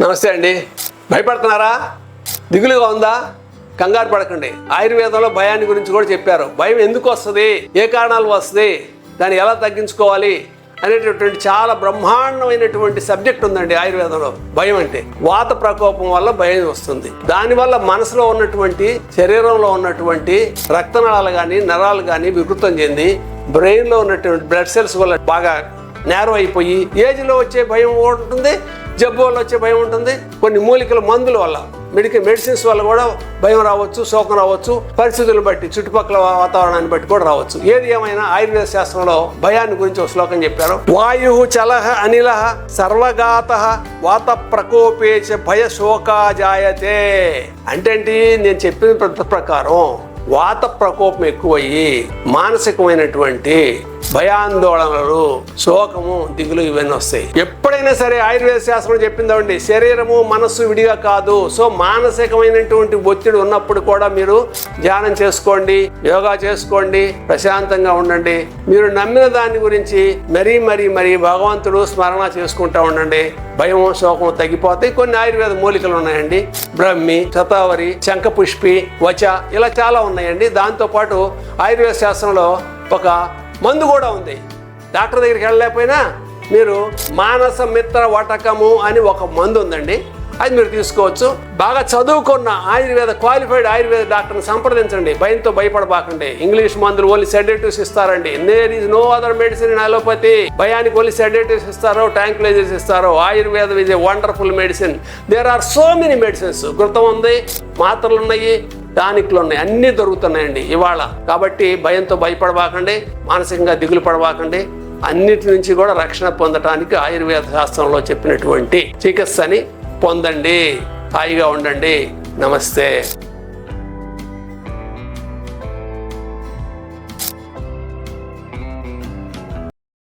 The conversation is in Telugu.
నమస్తే అండి. భయపడుతున్నారా? దిగులుగా ఉందా? కంగారు పడకండి. ఆయుర్వేదంలో భయాన్ని గురించి కూడా చెప్పారు. భయం ఎందుకు వస్తుంది, ఏ కారణాలు వస్తుంది, దాన్ని ఎలా తగ్గించుకోవాలి అనేటటువంటి చాలా బ్రహ్మాండమైనటువంటి సబ్జెక్ట్ ఉందండి ఆయుర్వేదంలో. భయం అంటే వాత ప్రకోపం వల్ల భయం వస్తుంది. దానివల్ల మనసులో ఉన్నటువంటి, శరీరంలో ఉన్నటువంటి రక్తనాళాలు కానీ నరాలు కానీ వికృతం చెంది బ్రెయిన్లో ఉన్నటువంటి బ్లడ్ సెల్స్ వల్ల బాగా నేరో అయిపోయి ఏజ్లో వచ్చే భయం ఉంటుంది, జబ్బు వల్ల వచ్చే భయం ఉంటుంది, కొన్ని మూలికల మందుల వల్ల మెడిసిన్స్ వల్ల కూడా భయం రావచ్చు, శోకం రావచ్చు, పరిస్థితులను బట్టి చుట్టుపక్కల వాతావరణాన్ని బట్టి కూడా రావచ్చు. ఏది ఏమైనా ఆయుర్వేద శాస్త్రంలో భయాన్ని గురించి ఒక శ్లోకం చెప్పారు. వాయు చలహ అనిల సర్వగాత వాత ప్రకోపేచ భయ శోకాజాయతే. అంటే నేను చెప్పిన ప్రకారం వాత ప్రకోపం ఎక్కువయ్యి మానసికమైనటువంటి భయాందోళనలు, శోకము, దిగులు ఇవన్నీ వస్తాయి. ఎప్పుడైనా సరే ఆయుర్వేద శాస్త్రం చెప్పిందండి, శరీరము మనస్సు విడిగా కాదు. సో మానసికమైనటువంటి ఒత్తిడి ఉన్నప్పుడు కూడా మీరు ధ్యానం చేసుకోండి, యోగా చేసుకోండి, ప్రశాంతంగా ఉండండి. మీరు నమ్మిన దాని గురించి మరీ భగవంతుడు స్మరణ చేసుకుంటా ఉండండి. భయం, శోకం తగ్గిపోతాయి. కొన్ని ఆయుర్వేద మూలికలు ఉన్నాయండి, బ్రహ్మి, శతావరి, శంఖపుష్పి, వచ, ఇలా చాలా ఉన్నాయండి. దాంతోపాటు ఆయుర్వేద శాస్త్రంలో ఒక మందు కూడా ఉంది. డాక్టర్ దగ్గరికి వెళ్ళలేకపోయినా మీరు మానస మిత్ర వటకము అని ఒక మందు ఉందండి, అది మీరు తీసుకోవచ్చు. బాగా చదువుకున్న క్వాలిఫైడ్ ఆయుర్వేద డాక్టర్ని సంప్రదించండి. భయంతో భయపడబాకండి. ఇంగ్లీష్ మందులు ఓన్లీ సెడేటివ్స్ ఇస్తారండి. There is no other medicine in allopathy. భయానికి ఓన్లీ సెడేటివ్స్ ఇస్తారో, ట్రాంక్యులైజర్స్ ఇస్తారో. Ayurvedam is a wonderful medicine. There are so many medicines. ఘృతం ఉంది, మాత్రలు ఉన్నాయి, టానిక్లు ఉన్నాయి, అన్నీ దొరుకుతున్నాయండి ఇవాళ. కాబట్టి భయంతో భయపడబాకండి, మానసికంగా దిగులు పడబాకండి. అన్నిటి నుంచి కూడా రక్షణ పొందటానికి ఆయుర్వేద శాస్త్రంలో చెప్పినటువంటి చికిత్సని పొందండి. హాయిగా ఉండండి. నమస్తే.